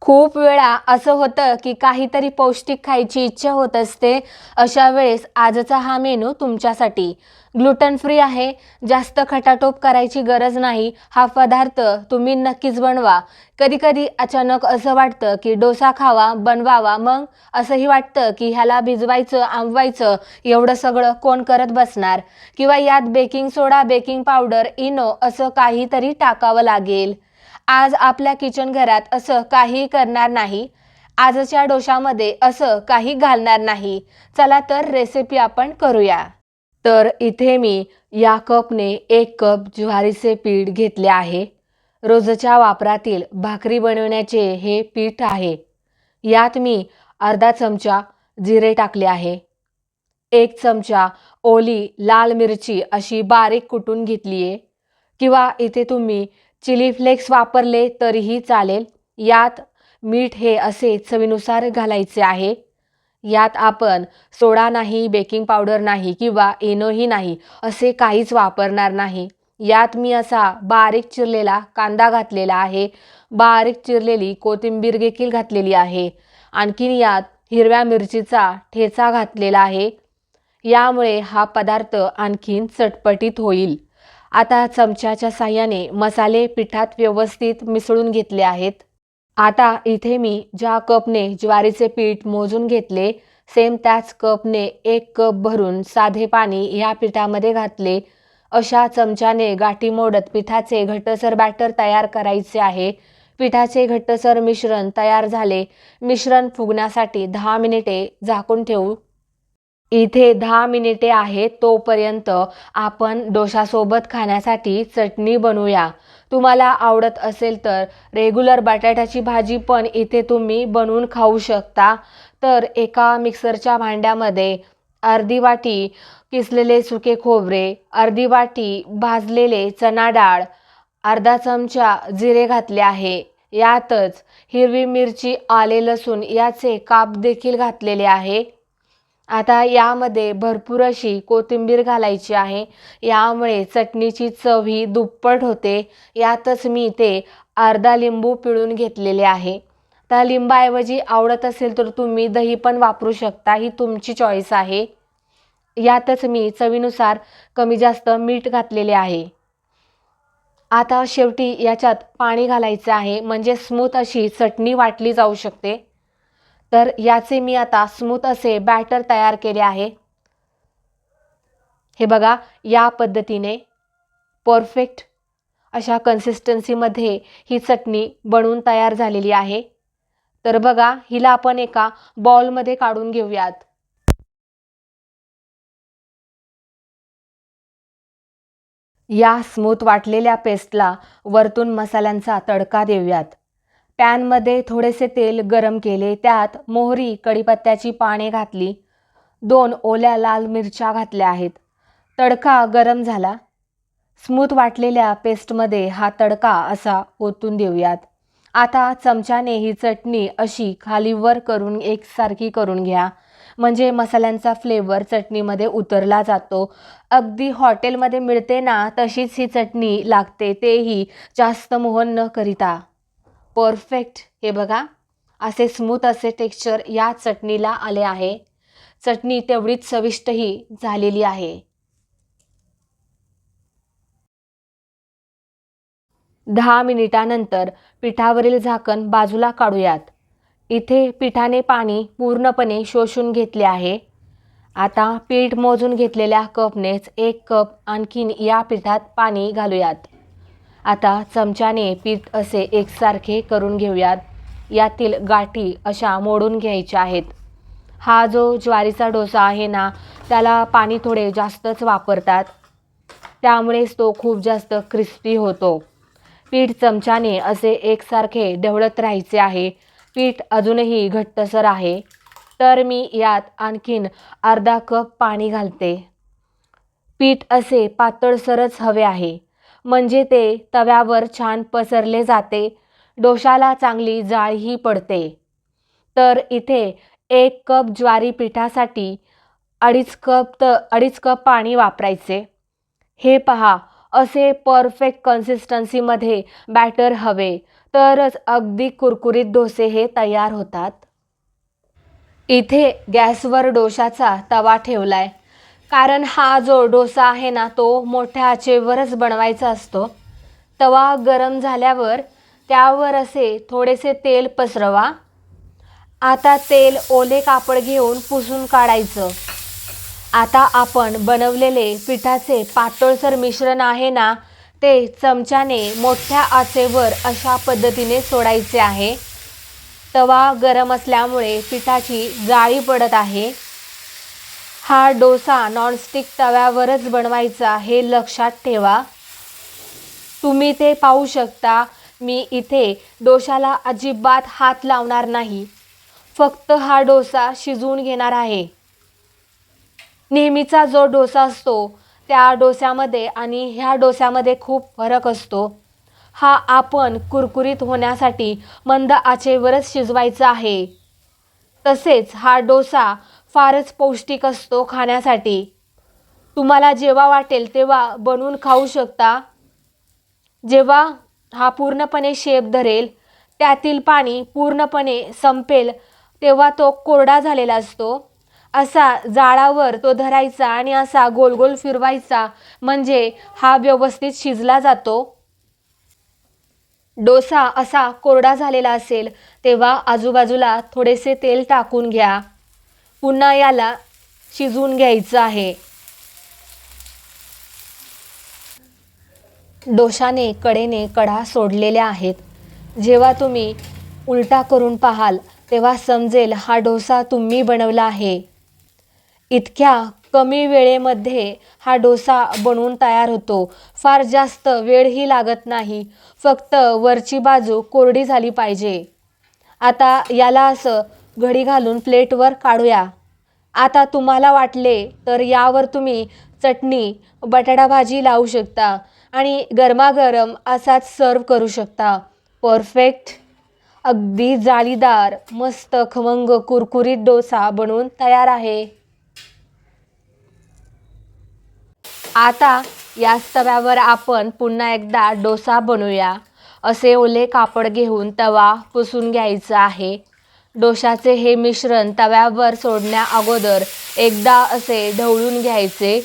खूप वेळा असं होतं की काहीतरी पौष्टिक खायची इच्छा होत असते. अशा वेळेस आजचा हा मेनू तुमच्यासाठी. ग्लुटन फ्री आहे, जास्त खटाटोप करायची गरज नाही. हा पदार्थ तुम्ही नक्कीच बनवा. कधी-कधी अचानक असं वाटतं की डोसा खावा, बनवावा. मग असंही वाटतं की ह्याला भिजवायचं, आंबवायचं, एवढं सगळं कोण करत बसणार? किंवा यात बेकिंग सोडा, बेकिंग पावडर, इनो असं काहीतरी टाकावं लागेल. आज आपल्या किचन घरात असं काही करणार नाही. आजच्या डोशामध्ये असं काही घालणार नाही. चला तर रेसिपी आपण करूया. तर इथे मी या कपने 1 कप ज्वारीचे पीठ घेतले आहे. रोजच्या वापरातील भाकरी बनवण्याचे हे पीठ आहे. यात मी अर्धा चमचा जिरे टाकले आहे. 1 चमचा ओली लाल मिरची अशी बारीक कुटून घेतली आहे. किंवा इथे तुम्ही चिली फ्लेक्स वापरले तरीही चालेल. यात मीठ हे असे चवीनुसार घालायचे आहे. यात आपण सोडा नाही, बेकिंग पावडर नाही किंवा इनोही नाही, असे काहीच वापरणार नाही. यात मी असा बारीक चिरलेला कांदा घातलेला आहे. बारीक चिरलेली कोथिंबीर देखील घातलेली आहे. आणखीन यात हिरव्या मिरचीचा ठेचा घातलेला आहे. यामुळे हा पदार्थ आणखीन चटपटीत होईल. आता चमच्याच्या साहाय्याने मसाले पिठात व्यवस्थित मिसळून घेतले आहेत. आता इथे मी ज्या कपने ज्वारीचे पीठ मोजून घेतले, सेम त्याच कपने 1 कप भरून साधे पाणी ह्या पिठामध्ये घातले. अशा चमच्याने गाठी मोडत पिठाचे घट्टसर बॅटर तयार करायचे आहे. पिठाचे घट्टसर मिश्रण तयार झाले. मिश्रण फुगण्यासाठी 10 मिनिटे झाकून ठेवू. इथे 10 मिनिटे आहेत, तोपर्यंत आपण डोशासोबत खाण्यासाठी चटणी बनवूया. तुम्हाला आवडत असेल तर रेग्युलर बटाट्याची भाजी पण इथे तुम्ही बनवून खाऊ शकता. तर एका मिक्सरच्या भांड्यामध्ये अर्धी वाटी किसलेले सुके खोबरे, अर्धी वाटी भाजलेले चणा डाळ, अर्धा चमचा जिरे घातले आहे. यातच हिरवी मिरची, आले, लसूण याचे काप देखील घातलेले आहे. आता यामध्ये भरपूर अशी कोथिंबीर घालायची आहे. यामुळे चटणीची चव ही दुप्पट होते. यातच मी ते अर्धा लिंबू पिळून घेतलेले आहे. त्या लिंबाऐवजी आवडत असेल तर तुम्ही दही पण वापरू शकता. ही तुमची चॉईस आहे. यातच मी चवीनुसार कमी जास्त मीठ घातलेले आहे. आता शेवटी याच्यात पाणी घालायचं आहे, म्हणजे स्मूथ अशी चटणी वाटली जाऊ शकते. तर याचे मी आता स्मूथ असे बॅटर तयार केले आहे. हे बघा, या पद्धतीने परफेक्ट अशा कन्सिस्टन्सीमध्ये ही चटणी बनवून तयार झालेली आहे. तर बघा, हिला आपण एका बाउलमध्ये काढून घेऊयात. या स्मूथ वाटलेल्या पेस्टला वरतून मसाल्यांचा तडका देऊयात. पॅनमध्ये थोडेसे तेल गरम केले. त्यात मोहरी, कढीपत्त्याची पाने घातली. 2 ओल्या लाल मिरच्या घातल्या आहेत. तडका गरम झाला. स्मूथ वाटलेल्या पेस्टमध्ये हा तडका असा ओतून देऊयात. आता चमच्याने ही चटणी अशी खालीवर करून एकसारखी करून घ्या, म्हणजे मसाल्यांचा फ्लेवर चटणीमध्ये उतरला जातो. अगदी हॉटेलमध्ये मिळते ना तशीच ही चटणी लागते, तेही जास्त मोहन न करिता. परफेक्ट. हे बघा, असे स्मूथ असे टेक्स्चर या चटणीला आले आहे. चटणी तेवढीच चविष्टही झालेली आहे. 10 मिनिटानंतर पिठावरील झाकण बाजूला काढूयात. इथे पिठाने पाणी पूर्णपणे शोषून घेतले आहे. आता पीठ मोजून घेतलेल्या कपनेच 1 कप आणखीन या पिठात पाणी घालूयात. आता चमच्याने पीठ असे एकसारखे करून घेऊयात. यातील गाठी अशा मोडून घ्यायच्या आहेत. हा जो ज्वारीचा डोसा आहे ना, त्याला पाणी थोडे जास्तच वापरतात, त्यामुळेच तो खूप जास्त क्रिस्पी होतो. पीठ चमच्याने असे एकसारखे ढवळत राहायचे आहे. पीठ अजूनही घट्टसर आहे, तर मी यात आणखीन अर्धा कप पाणी घालते. पीठ असे पातळसरच हवे आहे, म्हणजे ते तव्यावर छान पसरले जाते. डोशाला चांगली जाळीही पडते. तर इथे 1 कप ज्वारी पिठासाठी 2.5 कप पाणी वापरायचे. हे पहा, असे परफेक्ट कन्सिस्टन्सीमध्ये बॅटर हवे. तरच अगदी कुरकुरीत डोसे हे तयार होतात. इथे गॅसवर डोशाचा तवा ठेवलाय, कारण हा जो डोसा आहे ना तो मोठ्या आचेवरच बनवायचा असतो. तवा गरम झाल्यावर त्यावर असे थोडेसे तेल पसरवा. आता तेल ओले कापड घेऊन पुसून काढायचं. आता आपण बनवलेले पिठाचे पातळसर मिश्रण आहे ना ते चमच्याने मोठ्या आचेवर अशा पद्धतीने सोडायचे आहे. तवा गरम असल्यामुळे पिठाची जाळी पडत आहे. हा डोसा नॉनस्टिक तव्यावरच बनवायचा हे लक्षात ठेवा. तुम्ही ते पाहू शकता, मी इथे डोशाला अजिबात हात लावणार नाही. फक्त हा डोसा शिजवून घेणार आहे. नेहमीचा जो डोसा असतो त्या डोस्यामध्ये आणि ह्या डोस्यामध्ये खूप फरक असतो. हा आपण कुरकुरीत होण्यासाठी मंद आचेवरच शिजवायचा आहे. तसेच हा डोसा फारच पौष्टिक असतो खाण्यासाठी. तुम्हाला जेव्हा वाटेल तेव्हा बनवून खाऊ शकता. जेव्हा हा पूर्णपणे शेप धरेल, त्यातील पाणी पूर्णपणे संपेल, तेव्हा तो कोरडा झालेला असतो. असा जाळावर तो धरायचा आणि असा गोल गोल फिरवायचा, म्हणजे हा व्यवस्थित शिजला जातो. डोसा असा कोरडा झालेला असेल तेव्हा आजूबाजूला थोडेसे तेल टाकून घ्या. पुन्हा याला शिजवून घ्यायचं आहे. डोशाने कडेने कडा सोडलेल्या आहेत. जेव्हा तुम्ही उलटा करून पाहाल तेव्हा समजेल हा डोसा तुम्ही बनवला आहे. इतक्या कमी वेळेमध्ये हा डोसा बनवून तयार होतो. फार जास्त वेळही लागत नाही. फक्त वरची बाजू कोरडी झाली पाहिजे. आता याला असं घडी घालून प्लेटवर काढूया. आता तुम्हाला वाटले तर यावर तुम्ही चटणी, बटाटा भाजी लावू शकता आणि गरमागरम असाच सर्व करू शकता. परफेक्ट, अगदी जाळीदार, मस्त खमंग कुरकुरीत डोसा बनवून तयार आहे. आता याच तव्यावर आपण पुन्हा एकदा डोसा बनवूया. असे ओले कापड घेऊन तवा पुसून घ्यायचा आहे. डोशाचे हे मिश्रण तव्यावर सोडण्या अगोदर एकदा असे ढवळून घ्यायचे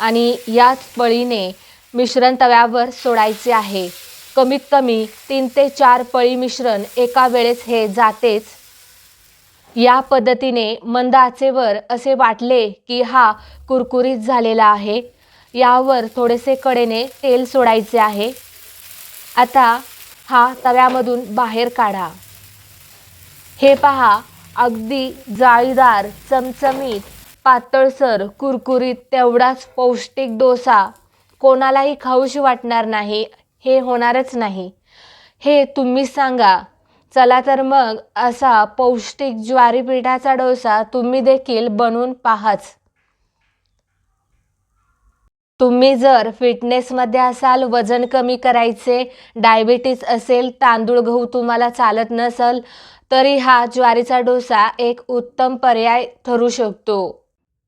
आणि याच पळीने मिश्रण तव्यावर सोडायचे आहे. कमीत कमी 3 ते 4 पळी मिश्रण एका वेळेस हे जातेच. या पद्धतीने मंद आचेवर असे वाटले की हा कुरकुरीत झालेला आहे. यावर थोडेसे कडेने तेल सोडायचे आहे. आता हा तव्यामधून बाहेर काढा. हे पहा, अगदी जाळीदार, चमचमीत, पातळसर, कुरकुरीत, तेवढाच पौष्टिक डोसा. कोणालाही खाऊशी वाटणार नाही, हे होणारच नाही. हे तुम्हीच सांगा. चला तर मग असा पौष्टिक ज्वारी पिठाचा डोसा तुम्ही देखील बनवून पाहाच. तुम्ही जर फिटनेसमध्ये असाल, वजन कमी करायचे, डायबिटीज असेल, तांदूळ गहू तुम्हाला चालत नसेल, तरी हा ज्वारीचा डोसा एक उत्तम पर्याय ठरू शकतो.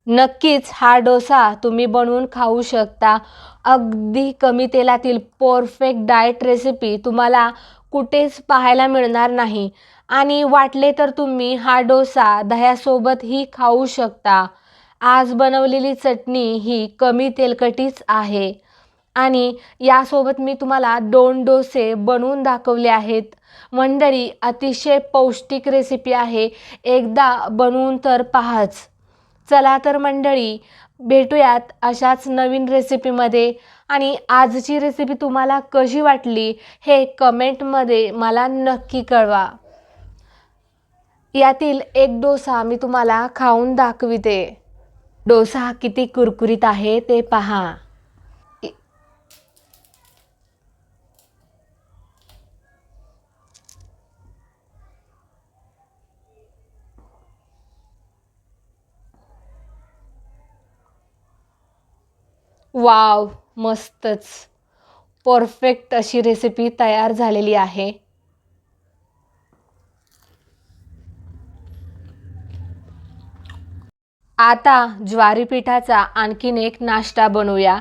नक्कीच हा डोसा तुम्ही बनवून खाऊ शकता. अगदी कमी तेलातील परफेक्ट डाएट रेसिपी तुम्हाला कुठेच पाहायला मिळणार नाही. आणि वाटले तर तुम्ही हा डोसा दह्यासोबतही खाऊ शकता. आज बनवलेली चटणी ही कमी तेलकटीच आहे आणि यासोबत मी तुम्हाला 2 डोसे बनवून दाखवले आहेत. मंडळी, अतिशय पौष्टिक रेसिपी आहे. एकदा बनवून तर पाहाच. चला तर मंडळी, भेटूयात अशाच नवीन रेसिपीमध्ये. आणि आजची रेसिपी तुम्हाला कशी वाटली हे कमेंटमध्ये मला नक्की कळवा. यातील एक डोसा मी तुम्हाला खाऊन दाखविते. डोसा किती कुरकुरीत आहे ते पहा. वाव, मस्तच. परफेक्ट अशी रेसिपी तयार झालेली आहे. आता ज्वारी पिठाचा आणखीन एक नाश्ता बनवूया.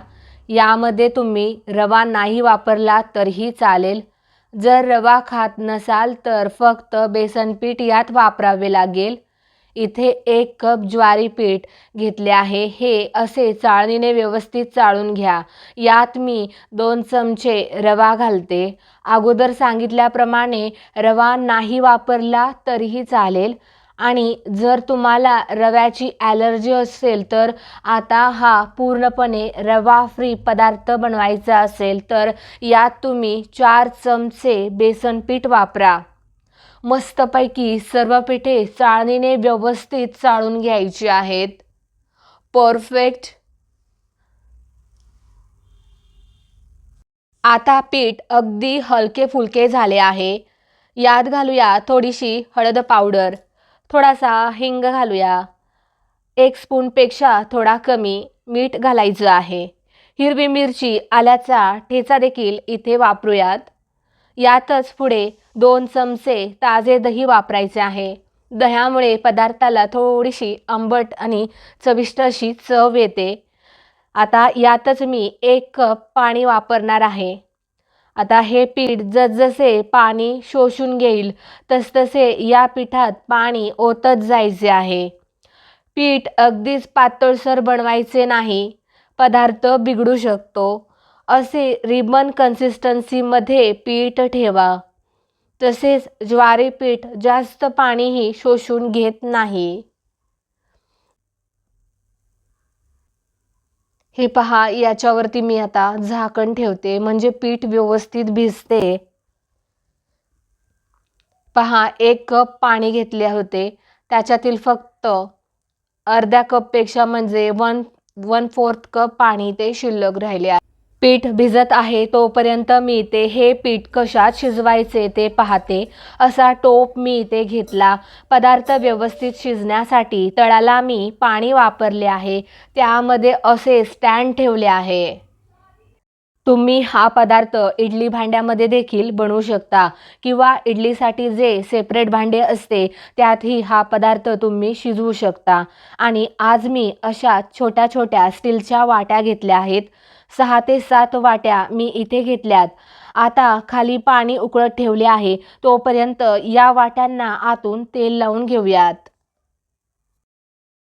यामध्ये तुम्ही रवा नाही वापरला तरीही चालेल. जर रवा खात नसाल तर फक्त बेसन पीठ यात वापरावे लागेल। इथे 1 कप ज्वारी पीठ घेतले आहे। हे असे चाळणीने व्यवस्थित चाळून घ्या। यात मी 2 चमचे रवा घालते। अगोदर सांगितल्याप्रमाणे रवा नाही वापरला तरीही चालेल आणि जर तुम्हाला रव्याची ॲलर्जी असेल तर आता हा पूर्णपणे रवा फ्री पदार्थ बनवायचा असेल तर यात तुम्ही 4 चमचे बेसन पीठ वापरा। मस्तपैकी सर्व पिठे चाळणीने व्यवस्थित चाळून घ्यायची आहेत। परफेक्ट। आता पीठ अगदी हलके फुलके झाले आहे। यात घालूया थोडीशी हळद पावडर, थोडासा हिंग घालूया, 1 स्पूनपेक्षा थोडा कमी मीठ घालायचं आहे। हिरवी मिरची आल्याचा ठेचा देखील इथे वापरूयात। यातच पुढे 2 चमचे ताजे दही वापरायचे आहे। दह्यामुळे पदार्थाला थोडीशी आंबट आणि चविष्ट अशी चव येते। आता यातच मी 1 कप पाणी वापरणार आहे। आता हे पीठ जसजसे पाणी शोषून घेईल तसतसे या पिठात पाणी ओतत जायचे आहे। पीठ अगदीच पातळसर बनवायचे नाही, पदार्थ बिघडू शकतो। असे रिबन कन्सिस्टन्सीमध्ये पीठ ठेवा। तसेच ज्वारी पीठ जास्त पाणीही शोषून घेत नाही। हे पहा, याच्यावरती मी आता झाकण ठेवते म्हणजे पीठ व्यवस्थित भिजते। पहा, 1 कप पाणी घेतले होते, त्याच्यातील फक्त अर्ध्या कपपेक्षा म्हणजे 1/4 कप पाणी ते शिल्लक राहिले आहे। पीठ भिजत आहे तोपर्यंत मी इथे हे पीठ कशात शिजवायचे ते पाहते। असा टोप मी इथे घेतला। पदार्थ व्यवस्थित शिजण्यासाठी तळाला मी पाणी वापरले आहे। त्यामध्ये असे स्टँड ठेवले आहे। तुम्ही हा पदार्थ इडली भांड्यामध्ये देखील बनवू शकता किंवा इडलीसाठी जे सेपरेट भांडे असते त्यातही हा पदार्थ तुम्ही शिजवू शकता। आणि आज मी अशा छोट्या छोट्या स्टीलच्या वाट्या घेतल्या आहेत। 6 ते 7 वाट्या मी इथे घेतल्यात। आता खाली पाणी उकळत ठेवले आहे तोपर्यंत या वाट्यांना आतून तेल लावून घेऊयात।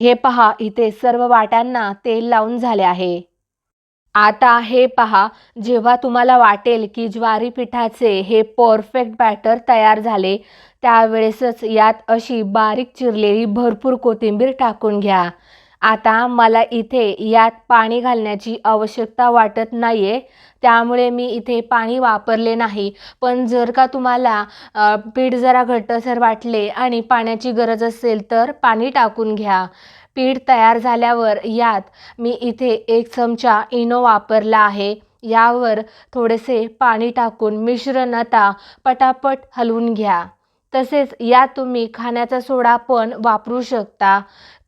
हे पहा, इथे सर्व वाट्यांना तेल लावून झाले आहे। आता हे पहा, जेव्हा तुम्हाला वाटेल की ज्वारी पिठाचे हे परफेक्ट बॅटर तयार झाले त्यावेळेसच यात अशी बारीक चिरलेली भरपूर कोथिंबीर टाकून घ्या। आता मला इथे यात पाणी घालण्याची आवश्यकता वाटत नाहीये, त्यामुळे मी इथे पाणी वापरले नाही। पण जर का तुम्हाला पीठ जरा घट्टसर वाटले आणि पाण्याची गरज असेल तर पाणी टाकून घ्या। पीठ तयार झाल्यावर यात मी इथे 1 चमचा इनो वापरला आहे। यावर थोडेसे पाणी टाकून मिश्रण आता पटापट हलवून घ्या। तसेच यात तुम्ही खाण्याचा सोडा पण वापरू शकता,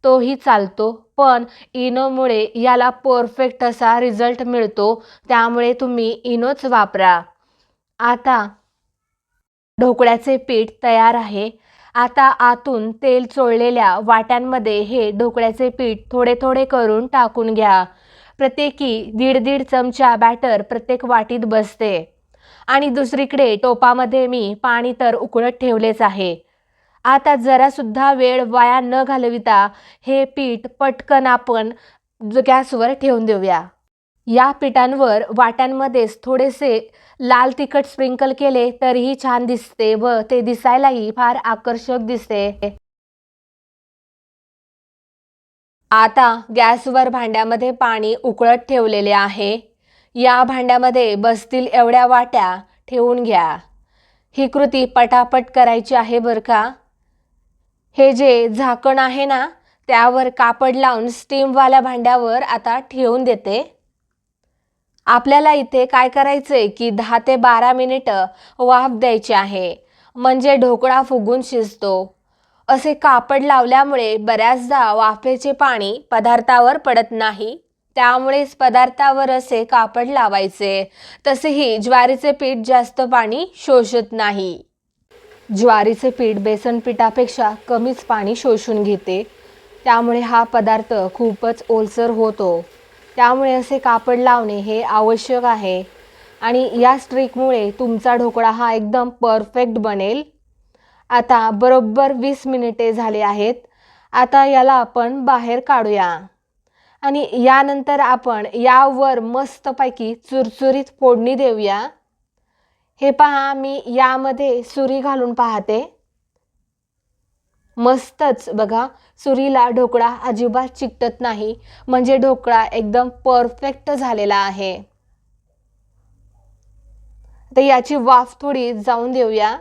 तोही चालतो, पण इनोमुळे याला परफेक्ट असा रिझल्ट मिळतो, त्यामुळे तुम्ही इनोच वापरा। आता ढोकळ्याचे पीठ तयार आहे। आता आतून तेल चोळलेल्या वाट्यांमध्ये हे ढोकळ्याचे पीठ थोडे थोडे करून टाकून घ्या। प्रत्येकी 1.5 चमचा बॅटर प्रत्येक वाटीत बसते। आणि दुसरीकडे टोपामध्ये मी पाणी तर उकळत ठेवलेच आहे। आता जरासुद्धा वेळ वाया न घालविता हे पीठ पटकन आपण गॅसवर ठेवून देऊया। या पिठांवर वाट्यांमध्येच थोडेसे लाल तिखट स्प्रिंकल केले तरीही छान दिसते व ते दिसायलाही फार आकर्षक दिसते। आता गॅसवर भांड्यामध्ये पाणी उकळत ठेवलेले आहे। या भांड्यामध्ये बसतील एवढ्या वाट्या ठेवून घ्या। ही कृती पटापट करायची आहे बरं का। हे जे झाकण आहे ना त्यावर कापड लावून स्टीमवाल्या भांड्यावर आता ठेवून देते। आपल्याला इथे काय करायचंय की 10 ते 12 मिनिटं वाफ द्यायची आहे, म्हणजे ढोकळा फुगून शिजतो। असे कापड लावल्यामुळे बऱ्याचदा वाफेचे पाणी पदार्थावर पडत नाही, त्यामुळेच पदार्थावर असे कापड लावायचे। तसेही ज्वारीचे पीठ जास्त पाणी शोषत नाही। ज्वारीचे पीठ बेसन पिठापेक्षा कमीच पाणी शोषून घेते, त्यामुळे हा पदार्थ खूपच ओलसर होतो। त्यामुळे असे कापड लावणे हे आवश्यक आहे। आणि या ट्रिकमुळे तुमचा ढोकळा हा एकदम परफेक्ट बनेल। आता बरोबर 20 मिनिटे झाले आहेत। आता याला आपण बाहेर काढूया आणि यानंतर आपण यावर मस्तपैकी चुरचुरीत फोडणी देऊया। हे पहा, मी यामध्ये सुरी घालून पाहते। मस्तच बघा, सुरीला ढोकळा अजिबात चिकटत नाही, म्हणजे ढोकळा एकदम परफेक्ट झालेला आहे। तर याची वाफ थोडी जाऊन देऊया।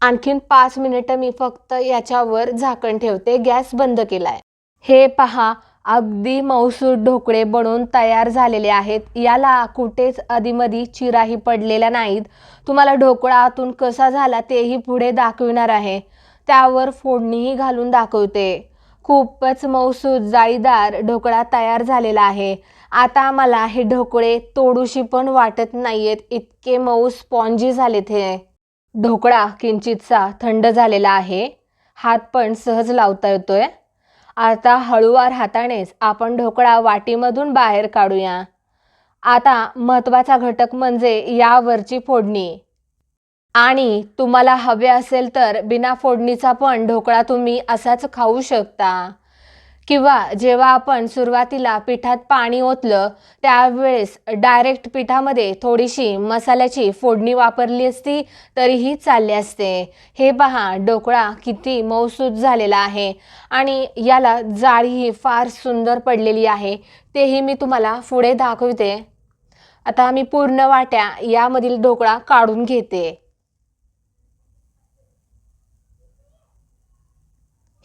आणखीन 5 मिनिटं मी फक्त याच्यावर झाकण ठेवते, गॅस बंद केलाय। हे पहा, अगदी मऊसूत ढोकळे बनवून तयार झालेले आहेत। याला कुठेच अधीमधी चिराही पडलेल्या नाहीत। तुम्हाला ढोकळा आतून कसा झाला तेही पुढे दाखविणार आहे, त्यावर फोडणीही घालून दाखवते। खूपच मऊसूत जाळीदार ढोकळा तयार झालेला आहे। आता मला हे ढोकळे तोडूशी पण वाटत नाहीयेत, इतके मऊ स्पॉन्जी झालेत हे। ढोकळा किंचितसा थंड झालेला आहे, हात पण सहज लावता येतोय। आता हळूवार हातानेच आपण ढोकळा वाटीमधून बाहेर काढूया। आता महत्त्वाचा घटक म्हणजे यावरची फोडणी। आणि तुम्हाला हवे असेल तर बिना फोडणीचा पण ढोकळा तुम्ही असाच खाऊ शकता, किंवा जेव्हा आपण सुरुवातीला पिठात पाणी ओतलं त्यावेळेस डायरेक्ट पिठामध्ये थोडीशी मसाल्याची फोडणी वापरली असती तरीही चालले असते। हे पहा, ढोकळा किती मऊसूत झालेला आहे आणि याला जाळीही फार सुंदर पडलेली आहे, तेही मी तुम्हाला पुढे दाखवते। आता मी पूर्ण वाट्या यामधील ढोकळा काढून घेते।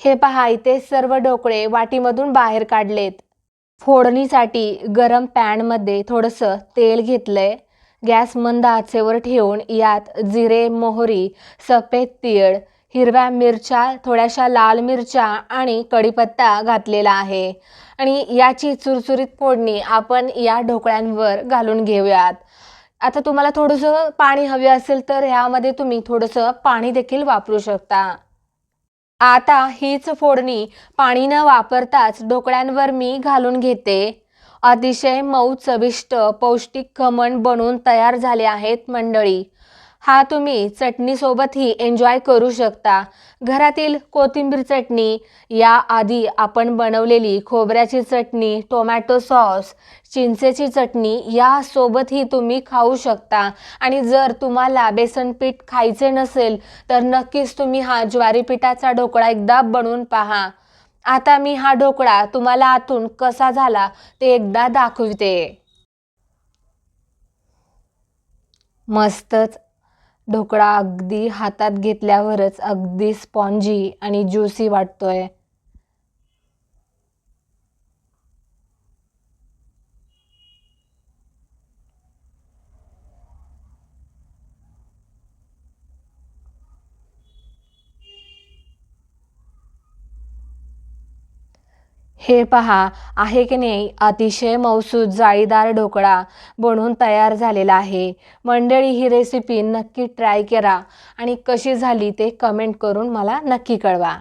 हे पहा, इथे सर्व ढोकळे वाटीमधून बाहेर काढलेत। फोडणीसाठी गरम पॅनमध्ये थोडंसं तेल घेतलंय। गॅस मंद आचेवर ठेवून यात जिरे, मोहरी, सफेद तीळ, हिरव्या मिरच्या, थोड्याशा लाल मिरच्या आणि कढीपत्ता घातलेला आहे आणि याची चुरचुरीत फोडणी आपण या ढोकळ्यांवर घालून घेऊयात। आता तुम्हाला थोडंसं पाणी हवे असेल तर यामध्ये तुम्ही थोडंसं पाणी देखील वापरू शकता। आता हीच फोडणी पाणी न वापरताच ढोकळ्यांवर मी घालून घेते। अतिशय मऊ, चविष्ट, पौष्टिक खमण बनवून तयार झाले आहेत मंडळी। हा तुम्ही चटणीसोबतही एन्जॉय करू शकता। घरातील कोथिंबीर चटणी, याआधी आपण बनवलेली खोबऱ्याची चटणी, टोमॅटो सॉस, चिंचेची चटणी यासोबतही तुम्ही खाऊ शकता। आणि जर तुम्हाला बेसन पीठ खायचे नसेल तर नक्कीच तुम्ही हा ज्वारी पिठाचा ढोकळा एकदा बनवून पहा। आता मी हा ढोकळा तुम्हाला आतून कसा झाला ते एकदा दाखवते। मस्तच ढोकळा अगदी हातात घेतल्यावरच अगदी स्पॉन्जी आणि ज्युसी वाटतोय। हे पहा, आहे की नाही, अतिशय मऊसूत जाळीदार ढोकळा बनवून तयार झालेला आहे। मंडळी, ही रेसिपी नक्की ट्राय करा आणि कशी झाली ते कमेंट करून मला नक्की कळवा।